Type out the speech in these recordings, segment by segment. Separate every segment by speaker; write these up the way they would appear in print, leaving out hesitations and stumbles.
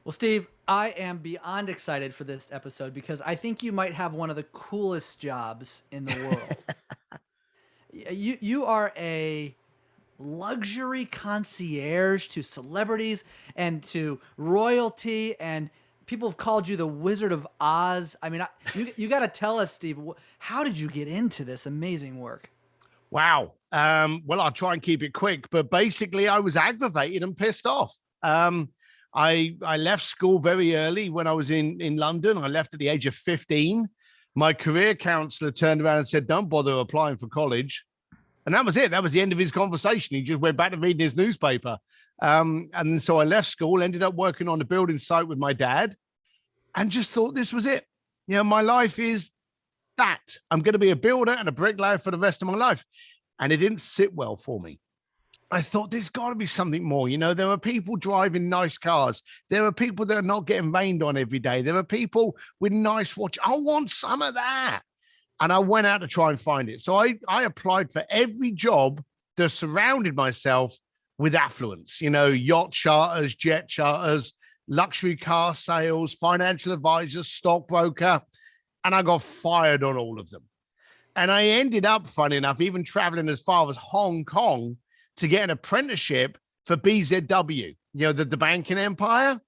Speaker 1: Well, Steve, I am beyond excited for this episode because I think you might have one of the coolest jobs in the world. You are a luxury concierge to celebrities and to royalty, and people have called you the Wizard of Oz. I mean, you got to tell us, Steve, how did you get into this amazing work?
Speaker 2: Wow. Well, I'll try and keep it quick, but basically, I was aggravated and pissed off. I left school very early when I was in London. I left at the age of 15. My career counselor turned around and said, "Don't bother applying for college." And that was it. That was the end of his conversation. He just went back to reading his newspaper. And so I left school, ended up working on the building site with my dad, and just thought this was it. My life is that. I'm going to be a builder and a bricklayer for the rest of my life. And it didn't sit well for me. I thought there's got to be something more. There are people driving nice cars. There are people that are not getting rained on every day. There are people with nice watch. I want some of that. And I went out to try and find it. So I applied for every job that surrounded myself with affluence, yacht charters, jet charters, luxury car sales, financial advisors, stockbroker. And I got fired on all of them. And I ended up, funny enough, even traveling as far as Hong Kong to get an apprenticeship for BZW, the banking empire.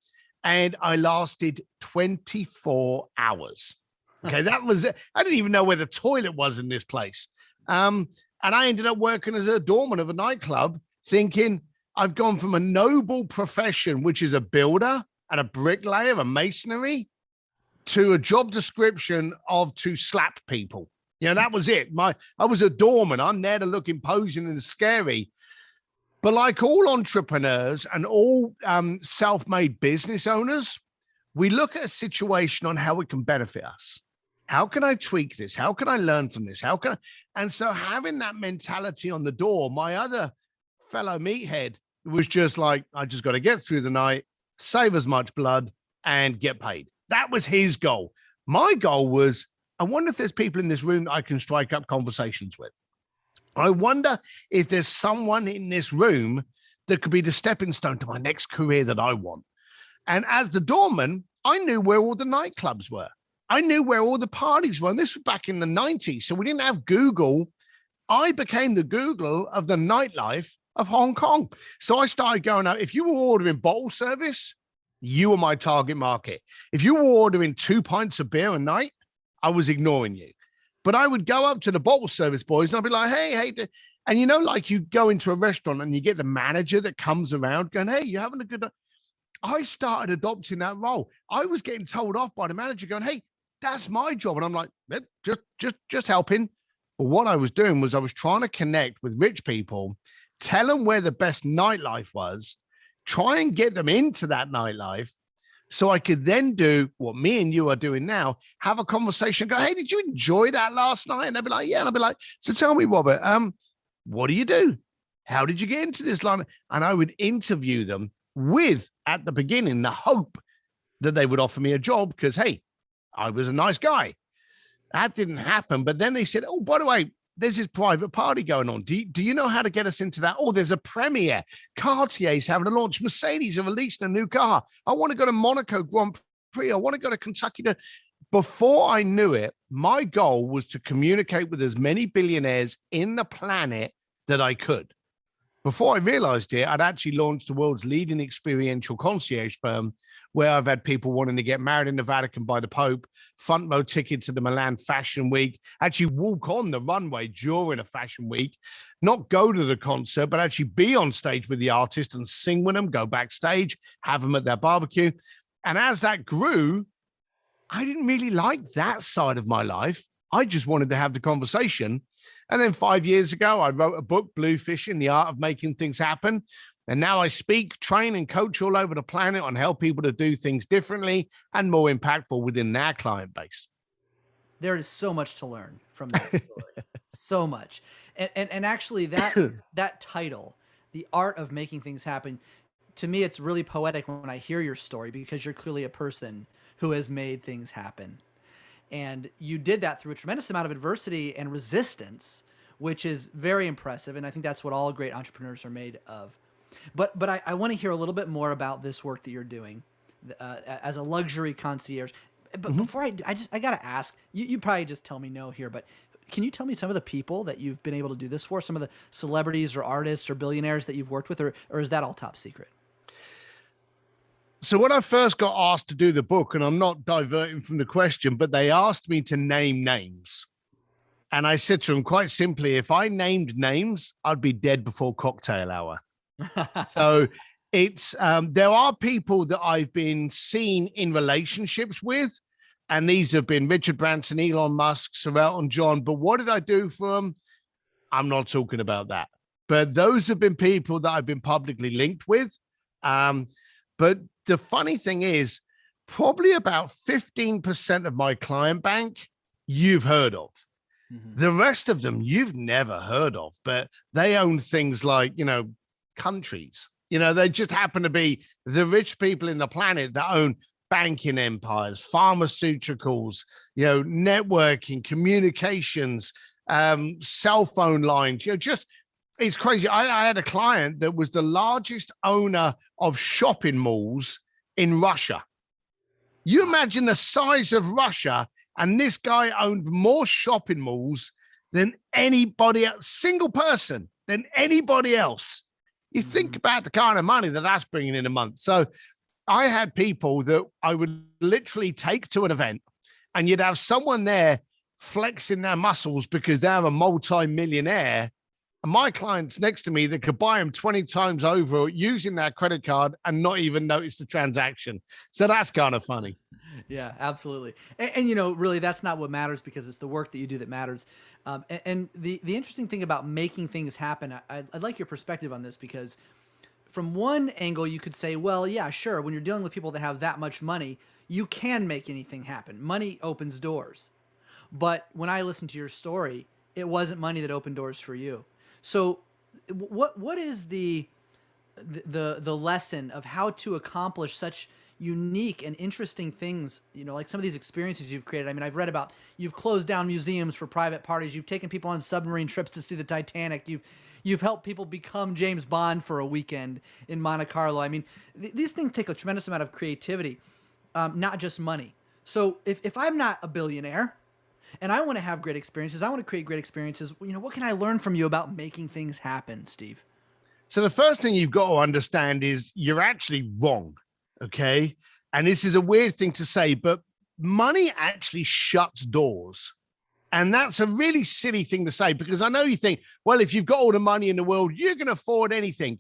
Speaker 2: And I lasted 24 hours. Okay, that was it. I didn't even know where the toilet was in this place. And I ended up working as a doorman of a nightclub, thinking I've gone from a noble profession, which is a builder and a bricklayer, a masonry, to a job description of to slap people. That was it. I was a doorman. I'm there to look imposing and scary. But like all entrepreneurs and all self-made business owners, we look at a situation on how it can benefit us. How can I tweak this? How can I learn from this? How can I? And so having that mentality on the door, my other fellow meathead was just like, I just got to get through the night, save as much blood, and get paid. That was his goal. My goal was, I wonder if there's people in this room that I can strike up conversations with. I wonder if there's someone in this room that could be the stepping stone to my next career that I want. And as the doorman, I knew where all the nightclubs were. I knew where all the parties were. And this was back in the 90s. So we didn't have Google. I became the Google of the nightlife of Hong Kong. So I started going out. If you were ordering bottle service, you were my target market. If you were ordering 2 pints of beer a night, I was ignoring you. But I would go up to the bottle service boys and I'd be like, hey. And like you go into a restaurant and you get the manager that comes around going, hey, you having a good night? I started adopting that role. I was getting told off by the manager going, hey, that's my job. And I'm like, just helping. But what I was doing was I was trying to connect with rich people, tell them where the best nightlife was, try and get them into that nightlife so I could then do what me and you are doing now, have a conversation, go, hey, did you enjoy that last night? And they'd be like, yeah. And I'd be like, so tell me, Robert, what do you do? How did you get into this line? And I would interview them with, at the beginning, the hope that they would offer me a job because, hey, I was a nice guy. That didn't happen. But then they said, oh, by the way, there's this private party going on. Do you know how to get us into that? Oh, there's a premiere. Cartier's having a launch. Mercedes are releasing a new car. I want to go to Monaco Grand Prix. I want to go to Kentucky. Before I knew it, my goal was to communicate with as many billionaires in the planet that I could. Before I realized it, I'd actually launched the world's leading experiential concierge firm where I've had people wanting to get married in the Vatican by the Pope, front row ticket to the Milan Fashion Week, actually walk on the runway during a fashion week, not go to the concert, but actually be on stage with the artist and sing with them, go backstage, have them at their barbecue. And as that grew, I didn't really like that side of my life. I just wanted to have the conversation. And then 5 years ago, I wrote a book, Bluefishing, The Art of Making Things Happen. And now I speak, train, and coach all over the planet on help people to do things differently and more impactful within their client base.
Speaker 1: There is so much to learn from that story. So much. And actually that title, The Art of Making Things Happen, to me, it's really poetic when I hear your story because you're clearly a person who has made things happen. And you did that through a tremendous amount of adversity and resistance, which is very impressive. And I think that's what all great entrepreneurs are made of. But I want to hear a little bit more about this work that you're doing. as a luxury concierge. But
Speaker 2: Mhm.
Speaker 1: before I gotta ask, you probably just tell me no here, but can you tell me some of the people that you've been able to do this for? Some of the celebrities or artists or billionaires that you've worked with, or is that all top secret?
Speaker 2: So when I first got asked to do the book, and I'm not diverting from the question, but they asked me to name names. And I said to them quite simply, if I named names, I'd be dead before cocktail hour. So it's there are people that I've been seen in relationships with, and these have been Richard Branson, Elon Musk, Sir Elton John. But what did I do for them? I'm not talking about that. But those have been people that I've been publicly linked with. Um, but the funny thing is, probably about 15% of my client bank you've heard of.
Speaker 1: Mhm.
Speaker 2: The rest of them you've never heard of, but they own things like, countries. They just happen to be the rich people in the planet that own banking empires, pharmaceuticals, networking, communications, cell phone lines, just it's crazy. I had a client that was the largest owner of shopping malls in Russia. You imagine the size of Russia, and this guy owned more shopping malls than anybody else, single person than anybody else. You think about the kind of money that that's bringing in a month. So I had people that I would literally take to an event, and you'd have someone there flexing their muscles because they're a multi-millionaire. And my clients next to me that could buy them 20 times over using their credit card and not even notice the transaction. So that's kind of funny.
Speaker 1: Yeah, absolutely. And really, that's not what matters, because it's the work that you do that matters. And the interesting thing about making things happen, I'd like your perspective on this, because from one angle, you could say, well, yeah, sure. When you're dealing with people that have that much money, you can make anything happen. Money opens doors. But when I listened to your story, it wasn't money that opened doors for you. So what is the lesson of how to accomplish such unique and interesting things, like some of these experiences you've created? I mean, I've read about, you've closed down museums for private parties, you've taken people on submarine trips to see the Titanic, you've helped people become James Bond for a weekend in Monte Carlo. I mean, these things take a tremendous amount of creativity, not just money. So if I'm not a billionaire and I want to have great experiences, I want to create great experiences, what can I learn from you about making things happen, Steve?
Speaker 2: So the first thing you've got to understand is you're actually wrong. Okay. And this is a weird thing to say, but money actually shuts doors. And that's a really silly thing to say, because I know you think, well, if you've got all the money in the world, you can afford anything.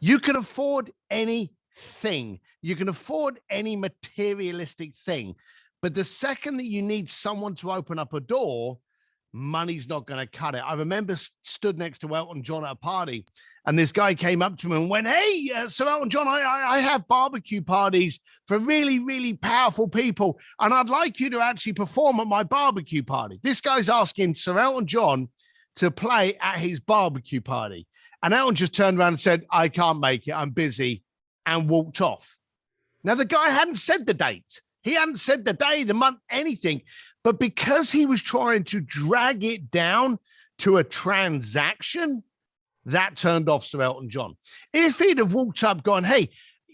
Speaker 2: You can afford anything. You can afford any materialistic thing. But the second that you need someone to open up a door, money's not going to cut it. I remember stood next to Elton John at a party, and this guy came up to him and went, hey, Sir Elton John, I have barbecue parties for really, really powerful people, and I'd like you to actually perform at my barbecue party. This guy's asking Sir Elton John to play at his barbecue party. And Elton just turned around and said, I can't make it, I'm busy, and walked off. Now, the guy hadn't said the date. He hadn't said the day, the month, anything. But because he was trying to drag it down to a transaction, that turned off Sir Elton John. If he'd have walked up going, hey,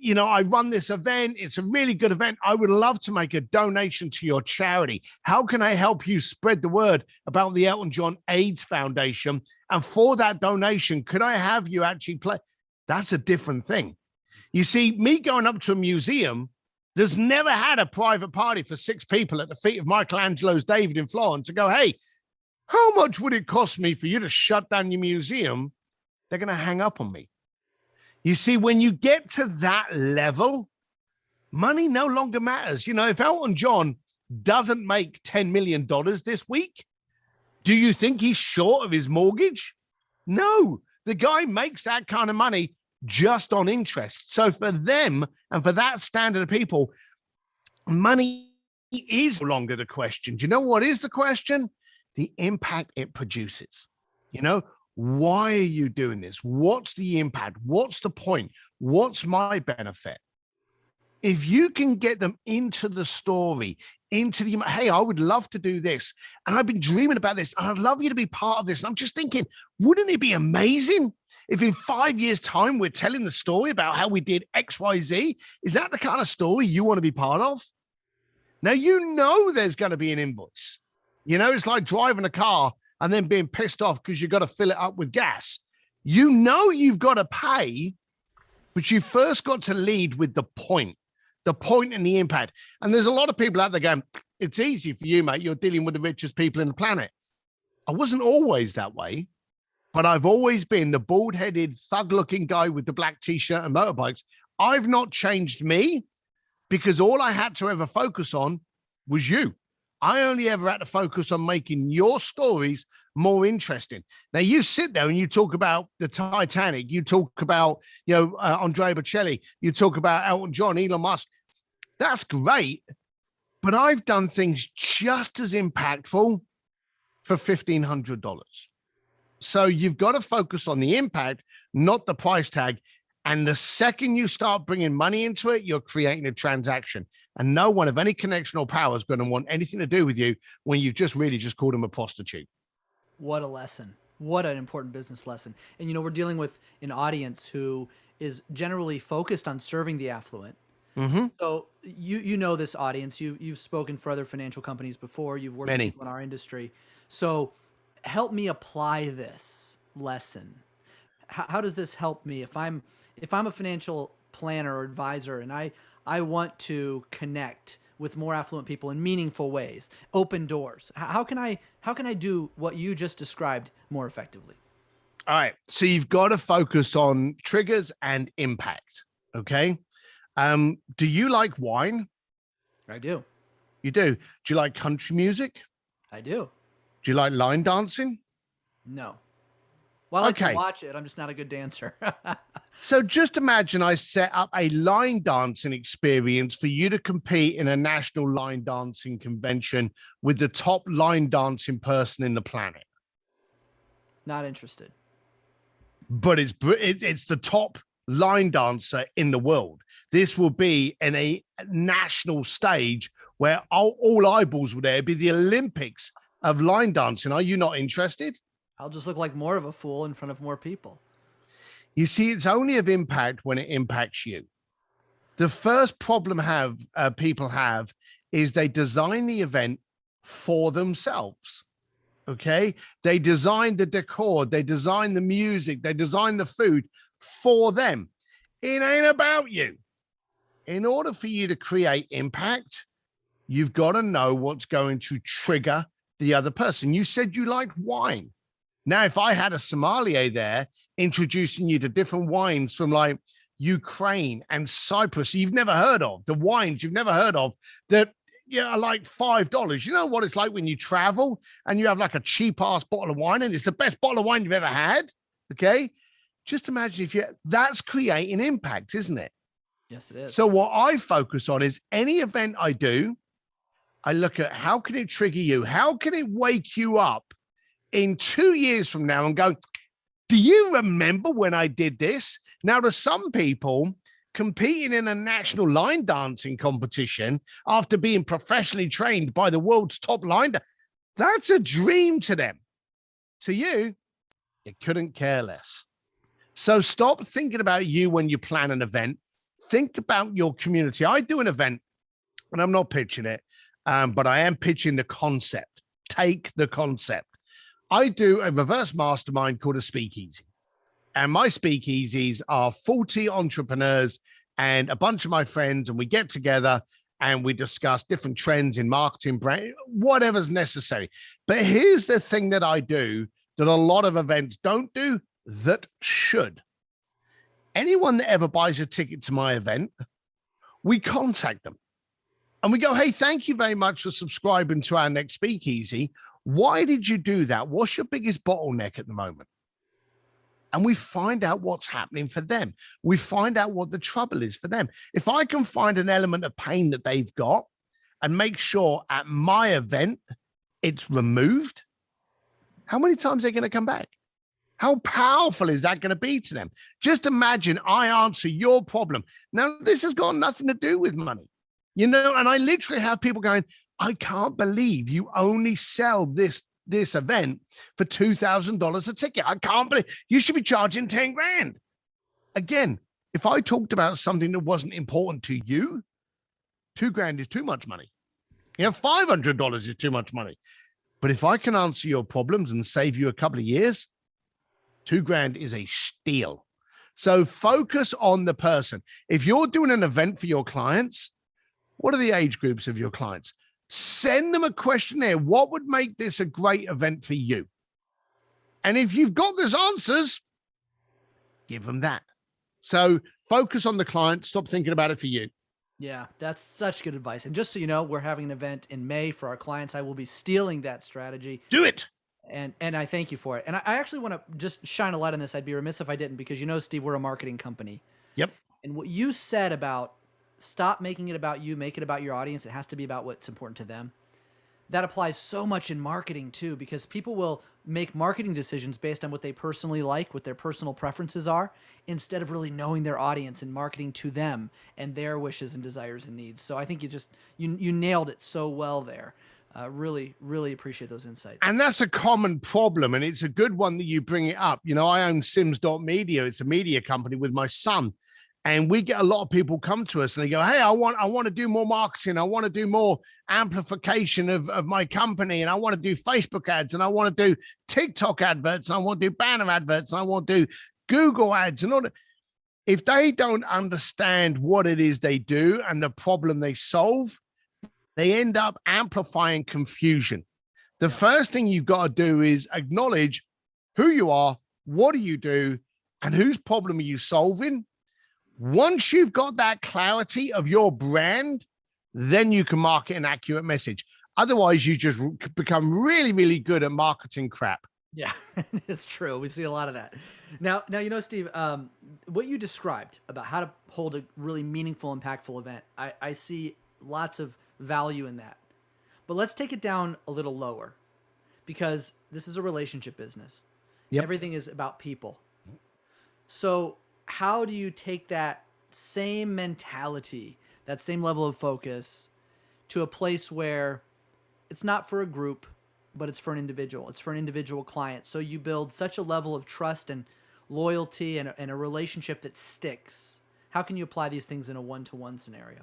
Speaker 2: I run this event, it's a really good event, I would love to make a donation to your charity. How can I help you spread the word about the Elton John AIDS Foundation? And for that donation, could I have you actually play? That's a different thing. You see, me going up to a museum, there's never had a private party for 6 people at the feet of Michelangelo's David in Florence to go, hey, how much would it cost me for you to shut down your museum? They're going to hang up on me. You see, when you get to that level, money no longer matters. If Elton John doesn't make $10 million this week, do you think he's short of his mortgage? No, the guy makes that kind of money just on interest. So for them and for that standard of people, money is no longer the question. Do you know what is the question? The impact it produces. Why are you doing this? What's the impact? What's the point? What's my benefit? If you can get them into the story, hey, I would love to do this. And I've been dreaming about this. And I'd love you to be part of this. And I'm just thinking, wouldn't it be amazing if in 5 years' time, we're telling the story about how we did X, Y, Z? Is that the kind of story you want to be part of? Now, you know, there's going to be an invoice. You know, it's like driving a car and then being pissed off because you've got to fill it up with gas. You know, you've got to pay, but you first got to lead with the point and the impact. And there's a lot of people out there going, it's easy for you, mate. You're dealing with the richest people in the planet. I wasn't always that way, but I've always been the bald-headed, thug-looking guy with the black T-shirt and motorbikes. I've not changed me because all I had to ever focus on was you. I only ever had to focus on making your stories more interesting. Now, you sit there and you talk about the Titanic. You talk about, Andrea Bocelli. You talk about Elton John, Elon Musk. That's great. But I've done things just as impactful for $1,500. So you've got to focus on the impact, not the price tag. And the second you start bringing money into it, you're creating a transaction. And no one of any connection or power is going to want anything to do with you when you've just called them a prostitute.
Speaker 1: What a lesson. What an important business lesson. And, we're dealing with an audience who is generally focused on serving the affluent.
Speaker 2: Mm-hmm.
Speaker 1: So you know this audience. You've spoken for other financial companies before. You've worked with people in our industry. So help me apply this lesson. How does this help me if I'm a financial planner or advisor and I want to connect with more affluent people in meaningful ways, open doors? How can I do what you just described more effectively?
Speaker 2: All right. So you've got to focus on triggers and impact. Okay. Do you like wine?
Speaker 1: I do.
Speaker 2: You do. Do you like country music?
Speaker 1: I do.
Speaker 2: Do you like line dancing?
Speaker 1: No. Well, I like to watch it. I'm just not a good dancer.
Speaker 2: So just imagine I set up a line dancing experience for you to compete in a national line dancing convention with the top line dancing person in the planet.
Speaker 1: Not interested.
Speaker 2: But it's the top line dancer in the world. This will be in a national stage where all eyeballs will there. It'd be the Olympics of line dancing. Are you not interested?
Speaker 1: I'll just look like more of a fool in front of more people.
Speaker 2: You see, it's only of impact when it impacts you. The first problem people have is they design the event for themselves. Okay. They design the decor, they design the music, they design the food for them. It ain't about you. In order for you to create impact, you've got to know what's going to trigger the other person. You said you like wine. Now, if I had a sommelier there introducing you to different wines from like Ukraine and Cyprus you've never heard of, the wines you've never heard of that are like $5. You know what it's like when you travel and you have like a cheap ass bottle of wine and it's the best bottle of wine you've ever had. Okay. Just imagine that's creating impact, isn't it?
Speaker 1: Yes, it is.
Speaker 2: So what I focus on is any event I do, I look at how can it trigger you? How can it wake you up in 2 years from now and go, do you remember when I did this? Now, to some people, competing in a national line dancing competition after being professionally trained by the world's top line, that's a dream to them. To you couldn't care less. So stop thinking about you when you plan an event. Think about your community. I do an event, and I'm not pitching it, but I am pitching the concept. Take the concept. I do a reverse mastermind called a speakeasy. And my speakeasies are 40 entrepreneurs and a bunch of my friends, and we get together and we discuss different trends in marketing, brand, whatever's necessary. But here's the thing that I do that a lot of events don't do that should. Anyone that ever buys a ticket to my event, we contact them and we go, hey, thank you very much for subscribing to our next speakeasy. Why did you do that? What's your biggest bottleneck at the moment? And we find out what's happening for them. We find out what the trouble is for them. If I can find an element of pain that they've got and make sure at my event it's removed, how many times are they going to come back? How powerful is that going to be to them? Just imagine I answer your problem. Now, this has got nothing to do with money, and I literally have people going, I can't believe you only sell this event for $2,000 a ticket. I can't believe you should be charging 10 grand. Again, if I talked about something that wasn't important to you, 2 grand is too much money. $500 is too much money. But if I can answer your problems and save you a couple of years, 2 grand is a steal. So focus on the person. If you're doing an event for your clients, what are the age groups of your clients? Send them a questionnaire. What would make this a great event for you? And if you've got those answers, give them that. So focus on the client. Stop thinking about it for you.
Speaker 1: Yeah, that's such good advice. And just so you know, we're having an event in May for our clients. I will be stealing that strategy.
Speaker 2: Do it.
Speaker 1: And I thank you for it. And I actually want to just shine a light on this. I'd be remiss if I didn't, because Steve, we're a marketing company.
Speaker 2: Yep.
Speaker 1: And what you said about stop making it about you, make it about your audience. It has to be about what's important to them. That applies so much in marketing too, because people will make marketing decisions based on what they personally like, what their personal preferences are, instead of really knowing their audience and marketing to them and their wishes and desires and needs. So I think you nailed it so well there. Really, really appreciate those insights.
Speaker 2: And that's a common problem. And it's a good one that you bring it up. I own Sims.media. It's a media company with my son. And we get a lot of people come to us and they go, hey, I want to do more marketing. I want to do more amplification of my company. And I want to do Facebook ads. And I want to do TikTok adverts. And I want to do banner adverts. And I want to do Google ads and all that. If they don't understand what it is they do and the problem they solve, they end up amplifying confusion. The first thing you've got to do is acknowledge who you are, what do you do, and whose problem are you solving? Once you've got that clarity of your brand, then you can market an accurate message. Otherwise, you just become really, really good at marketing crap.
Speaker 1: Yeah, it's true. We see a lot of that. Now, Steve, what you described about how to hold a really meaningful, impactful event, I see lots of value in that. But let's take it down a little lower, because this is a relationship business. Yep. Everything is about people. So how do you take that same mentality, that same level of focus, to a place where it's not for a group, but it's for an individual? It's for an individual client. So you build such a level of trust and loyalty and a relationship that sticks. How can you apply these things in a one-to-one scenario?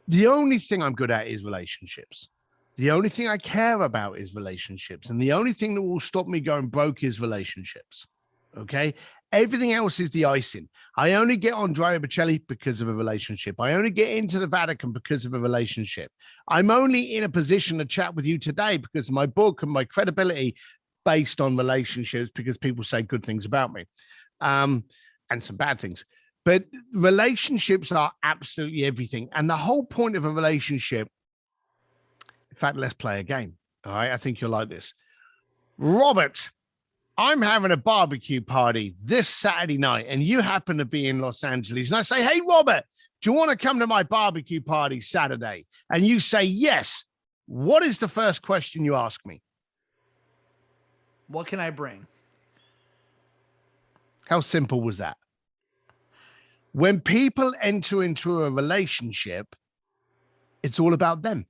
Speaker 2: The only thing I'm good at is relationships. The only thing I care about is relationships. And the only thing that will stop me going broke is relationships. Okay. Everything else is the icing. I only get Andrea Bocelli because of a relationship. I only get into the Vatican because of a relationship. I'm only in a position to chat with you today because of my book and my credibility based on relationships, because people say good things about me, and some bad things. But relationships are absolutely everything. And the whole point of a relationship, in fact, let's play a game. All right. I think you'll like this. Robert, I'm having a barbecue party this Saturday night, and you happen to be in Los Angeles. And I say, hey, Robert, do you want to come to my barbecue party Saturday? And you say, yes. What is the first question you ask me?
Speaker 1: What can I bring?
Speaker 2: How simple was that? When people enter into a relationship, it's all about them.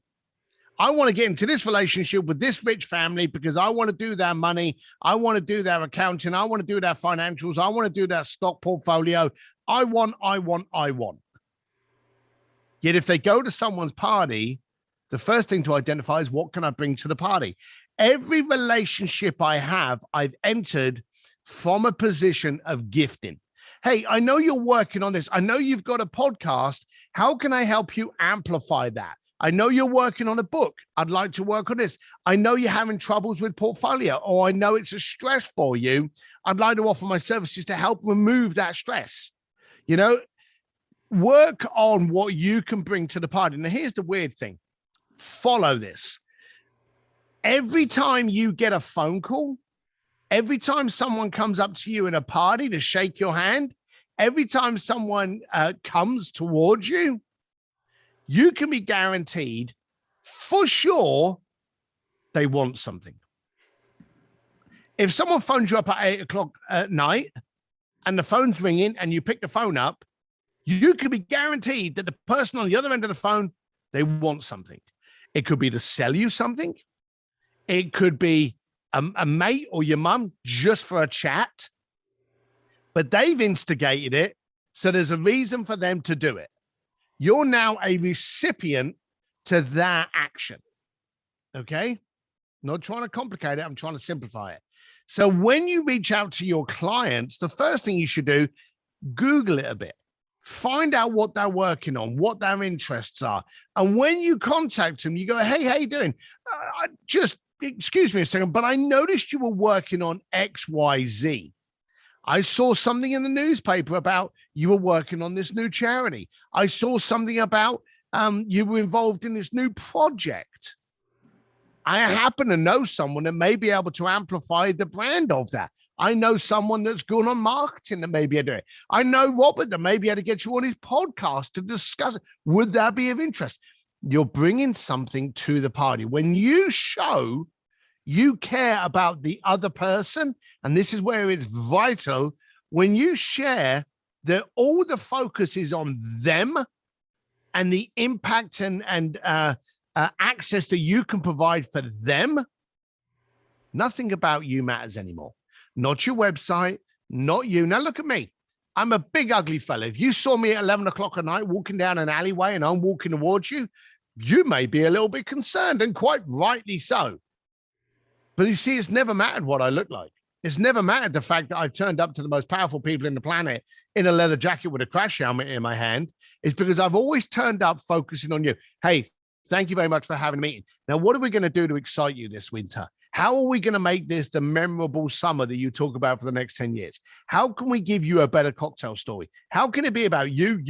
Speaker 2: I want to get into this relationship with this rich family because I want to do their money. I want to do their accounting. I want to do their financials. I want to do their stock portfolio. I want. Yet if they go to someone's party, the first thing to identify is, what can I bring to the party? Every relationship I have, I've entered from a position of gifting. Hey, I know you're working on this. I know you've got a podcast. How can I help you amplify that? I know you're working on a book. I'd like to work on this. I know you're having troubles with portfolio, or I know it's a stress for you. I'd like to offer my services to help remove that stress. Work on what you can bring to the party. Now, here's the weird thing. Follow this. Every time you get a phone call, every time someone comes up to you in a party to shake your hand, every time someone comes towards you, you can be guaranteed for sure they want something. If someone phones you up at 8 o'clock at night and the phone's ringing and you pick the phone up, you could be guaranteed that the person on the other end of the phone, they want something. It could be to sell you something. It could be a mate or your mum just for a chat, but they've instigated it. So there's a reason for them to do it. You're now a recipient to that action. Okay. Not trying to complicate it. I'm trying to simplify it. So when you reach out to your clients, the first thing you should do, Google it a bit. Find out what they're working on, what their interests are. And when you contact them, you go, hey, how you doing? Just excuse me a second, but I noticed you were working on XYZ. I saw something in the newspaper about you were working on this new charity. I saw something about you were involved in this new project. I happen to know someone that may be able to amplify the brand of that. I know someone that's good on marketing that may be able to do it. I know Robert that may be able to get you on his podcast to discuss it. Would that be of interest? You're bringing something to the party. When you show you care about the other person, and this is where it's vital, when you share that all the focus is on them and the impact and access that you can provide for them, nothing about you matters anymore. Not your website, not you. Now look at me. I'm a big, ugly fella. If you saw me at 11 o'clock at night walking down an alleyway and I'm walking towards you, you may be a little bit concerned, and quite rightly so. But you see, it's never mattered what I look like. It's never mattered the fact that I've turned up to the most powerful people in the planet in a leather jacket with a crash helmet in my hand. It's because I've always turned up focusing on you. Hey, thank you very much for having a meeting. Now, what are we going to do to excite you this winter? How are we going to make this the memorable summer that you talk about for the next 10 years? How can we give you a better cocktail story? How can it be about you?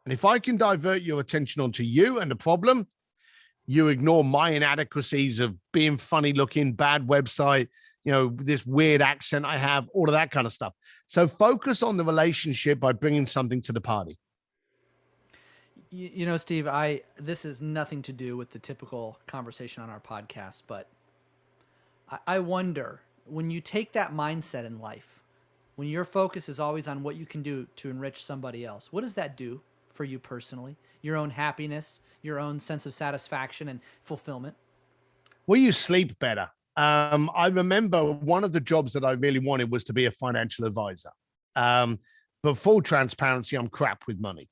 Speaker 2: And if I can divert your attention onto you and the problem, you ignore my inadequacies of being funny looking, bad website, this weird accent I have, all of that kind of stuff. So focus on the relationship by bringing something to the party.
Speaker 1: Steve, this is nothing to do with the typical conversation on our podcast, but I wonder, when you take that mindset in life, when your focus is always on what you can do to enrich somebody else, what does that do for you personally? Your own happiness, your own sense of satisfaction and fulfillment?
Speaker 2: Well, you sleep better. I remember one of the jobs that I really wanted was to be a financial advisor. But full transparency, I'm crap with money.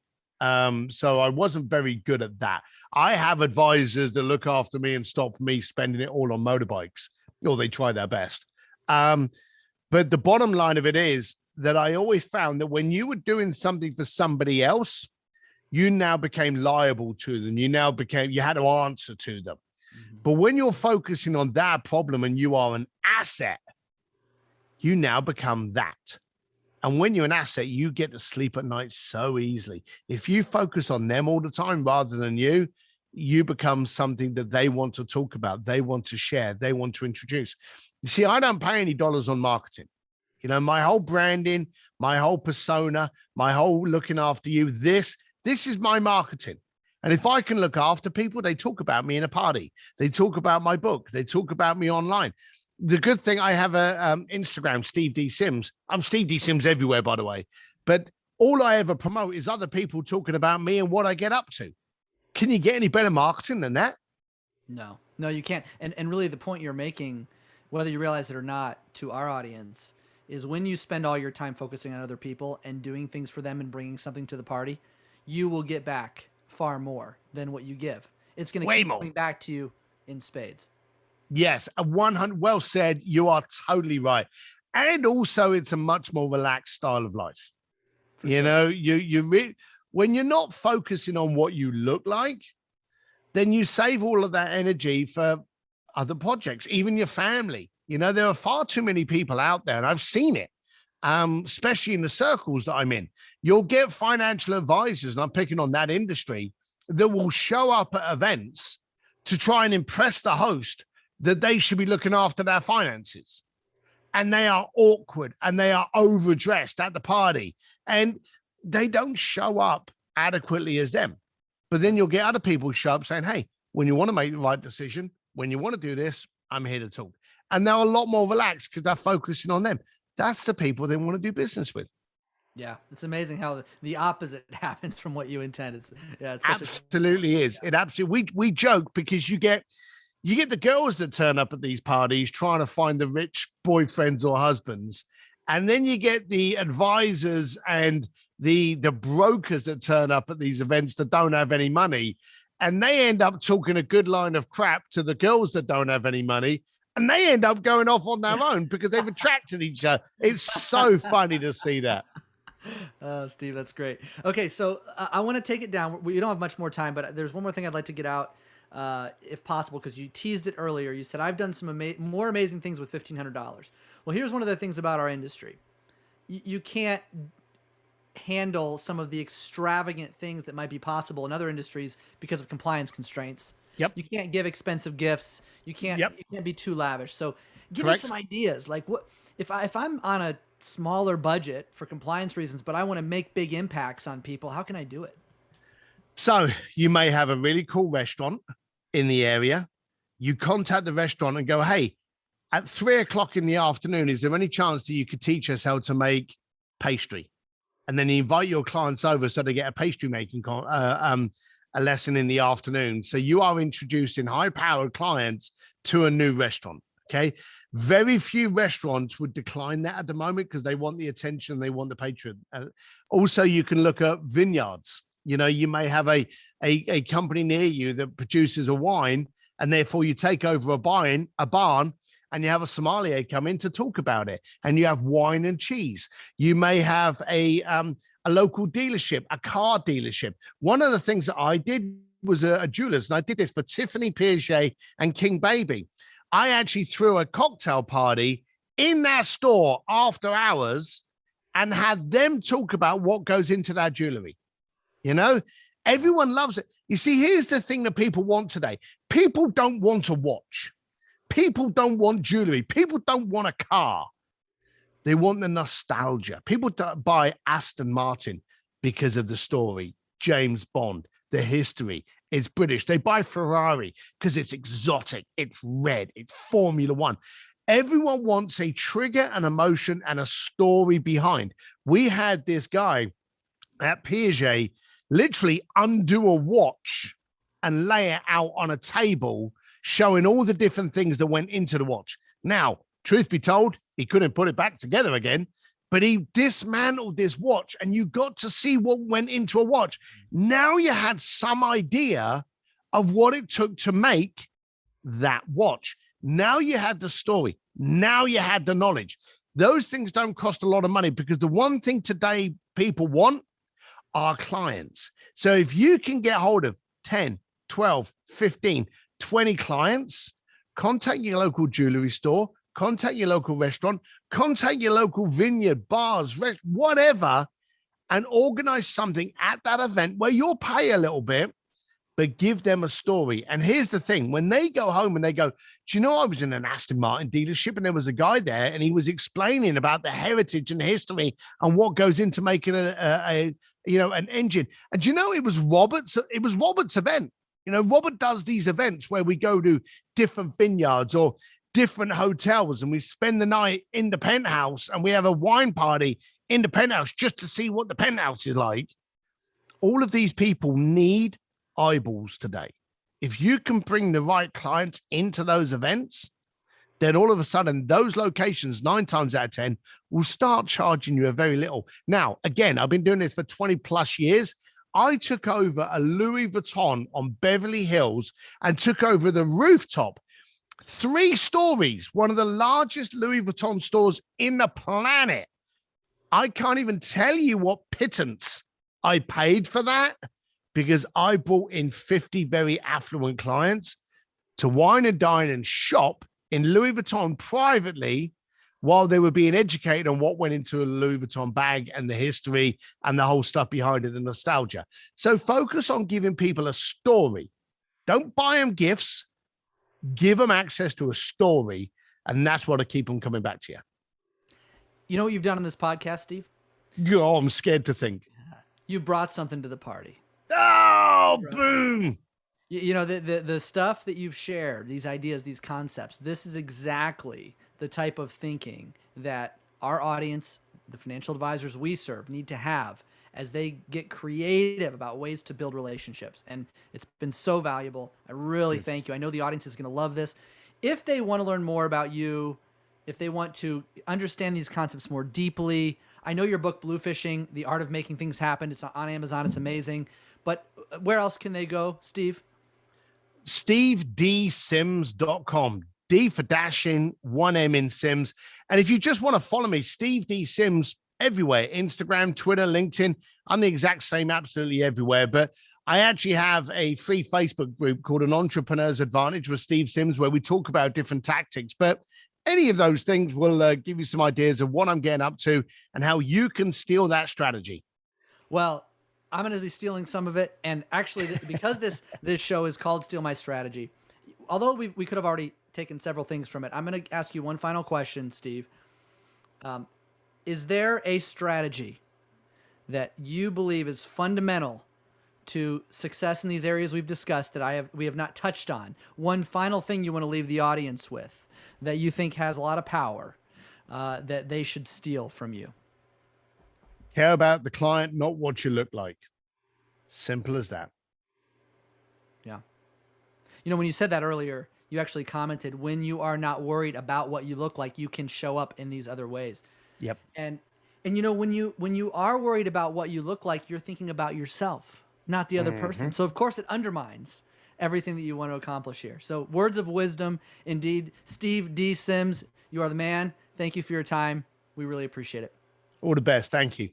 Speaker 2: So I wasn't very good at that. I have advisors that look after me and stop me spending it all on motorbikes, or they try their best. But the bottom line of it is that I always found that when you were doing something for somebody else, you now became liable to them. You had to answer to them. Mm-hmm. But when you're focusing on that problem and you are an asset, you now become that. And when you're an asset, you get to sleep at night so easily. If you focus on them all the time rather than you become something that they want to talk about, they want to share, they want to introduce. You see, I don't pay any dollars on marketing. My whole branding, my whole persona, my whole looking after you, this is my marketing. And if I can look after people, they talk about me in a party. They talk about my book. They talk about me online. The good thing, I have a Instagram, Steve D. Sims. I'm Steve D. Sims everywhere, by the way. But all I ever promote is other people talking about me and what I get up to. Can you get any better marketing than that?
Speaker 1: No, you can't. And really the point you're making, whether you realize it or not, to our audience, is when you spend all your time focusing on other people and doing things for them and bringing something to the party, you will get back far more than what you give. It's going to keep coming back to you in spades.
Speaker 2: Yes, 100. Well said. You are totally right. And also, it's a much more relaxed style of life. For sure. When you're not focusing on what you look like, then you save all of that energy for other projects, even your family. There are far too many people out there, and I've seen it, especially in the circles that I'm in. You'll get financial advisors, and I'm picking on that industry, that will show up at events to try and impress the host that they should be looking after their finances. And they are awkward and they are overdressed at the party and they don't show up adequately as them. But then you'll get other people show up saying, hey, when you want to make the right decision, when you want to do this, I'm here to talk. and they're a lot more relaxed because they're focusing on them. That's the people they want to do business with.
Speaker 1: Yeah, it's amazing how the opposite happens from what you intend. It's such
Speaker 2: absolutely is. It absolutely. We joke because you get the girls that turn up at these parties trying to find the rich boyfriends or husbands, and then you get the advisors and the brokers that turn up at these events that don't have any money, and they end up talking a good line of crap to the girls that don't have any money, and they end up going off on their own because they've attracted each other. It's so funny to see that.
Speaker 1: Steve, that's great. Okay, so I want to take it down. We don't have much more time, but there's one more thing I'd like to get out, if possible, because you teased it earlier. You said, I've done some more amazing things with $1,500. Well, here's one of the things about our industry. You can't handle some of the extravagant things that might be possible in other industries because of compliance constraints.
Speaker 2: Yep.
Speaker 1: You can't give expensive gifts. You can't be too lavish. So give
Speaker 2: Correct.
Speaker 1: me some ideas. Like, what if I'm on a smaller budget for compliance reasons, but I want to make big impacts on people? How can I do it?
Speaker 2: So you may have a really cool restaurant in the area. You contact the restaurant and go, hey, at 3:00 in the afternoon, is there any chance that you could teach us how to make pastry? And then you invite your clients over so they get a pastry making a lesson in the afternoon. So you are introducing high-powered clients to a new restaurant. Okay. Very few restaurants would decline that at the moment because they want the attention, they want the patron. Also, you can look at vineyards. You know, you may have a company near you that produces a wine, and therefore you take over a barn, and you have a sommelier come in to talk about it, and you have wine and cheese. You may have a local dealership, a car dealership. One of the things that I did was a jeweler's, and I did this for Tiffany Piaget and King Baby. I actually threw a cocktail party in their store after hours and had them talk about what goes into that jewelry. You know, everyone loves it. You see, here's the thing that people want today. People don't want a watch. People don't want jewelry. People don't want a car. They want the nostalgia. People don't buy Aston Martin because of the story, James Bond, the history. It's British. They buy Ferrari because it's exotic. It's red. It's Formula One. Everyone wants a trigger, an emotion, and a story behind. We had this guy at Piaget literally undo a watch and lay it out on a table, showing all the different things that went into the watch. Now, truth be told, he couldn't put it back together again, but he dismantled this watch, and you got to see what went into a watch. Now you had some idea of what it took to make that watch. Now you had the story. Now you had the knowledge. Those things don't cost a lot of money, because the one thing today people want are clients. So if you can get hold of 10, 12, 15, 20 clients, contact your local jewelry store, contact your local restaurant, contact your local vineyard, bars, whatever, and organize something at that event where you'll pay a little bit, but give them a story. And here's the thing. When they go home and they go, do you know, I was in an Aston Martin dealership and there was a guy there and he was explaining about the heritage and history and what goes into making an engine. And do you know, it was Robert's event. You know, Robert does these events where we go to different vineyards or different hotels and we spend the night in the penthouse and we have a wine party in the penthouse just to see what the penthouse is like. All of these people need eyeballs today. If you can bring the right clients into those events, then all of a sudden those locations 9 times out of 10 will start charging you a very little. Now, again, I've been doing this for 20 plus years. I took over a Louis Vuitton on Beverly Hills and took over the rooftop, 3 stories, one of the largest Louis Vuitton stores in the planet. I can't even tell you what pittance I paid for that, because I brought in 50 very affluent clients to wine and dine and shop in Louis Vuitton privately while they were being educated on what went into a Louis Vuitton bag and the history and the whole stuff behind it, the nostalgia. So focus on giving people a story. Don't buy them gifts. Give them access to a story, and that's what'll keep them coming back to you.
Speaker 1: You know what you've done on this podcast, Steve?
Speaker 2: Oh, I'm scared to think.
Speaker 1: You brought something to the party.
Speaker 2: Oh, boom.
Speaker 1: You know, the stuff that you've shared, these ideas, these concepts, this is exactly the type of thinking that our audience, the financial advisors we serve, need to have as they get creative about ways to build relationships. And it's been so valuable. I really
Speaker 2: Good.
Speaker 1: thank you. I know the audience is going to love this. If they want to learn more about you, if they want to understand these concepts more deeply, I know your book, Blue Fishing, The Art of Making Things Happen. It's on Amazon. It's amazing. But where else can they go, Steve?
Speaker 2: stevedsims.com. D for dashing, one M in Sims. And if you just want to follow me, Steve D Sims everywhere, Instagram, Twitter, LinkedIn. I'm the exact same absolutely everywhere. But I actually have a free Facebook group called An Entrepreneur's Advantage with Steve Sims, where we talk about different tactics. But any of those things will give you some ideas of what I'm getting up to and how you can steal that strategy.
Speaker 1: Well, I'm going to be stealing some of it, and actually, because this show is called "Steal My Strategy," although we could have already taken several things from it, I'm going to ask you one final question, Steve. Is there a strategy that you believe is fundamental to success in these areas we've discussed that we have not touched on? One final thing you want to leave the audience with that you think has a lot of power that they should steal from you?
Speaker 2: Care about the client, not what you look like. Simple as that.
Speaker 1: Yeah. You know, when you said that earlier, you actually commented, when you are not worried about what you look like, you can show up in these other ways.
Speaker 2: Yep.
Speaker 1: And you know, when you are worried about what you look like, you're thinking about yourself, not the other person. So of course it undermines everything that you want to accomplish here. So words of wisdom indeed. Steve D. Sims, you are the man. Thank you for your time. We really appreciate it.
Speaker 2: All the best. Thank you.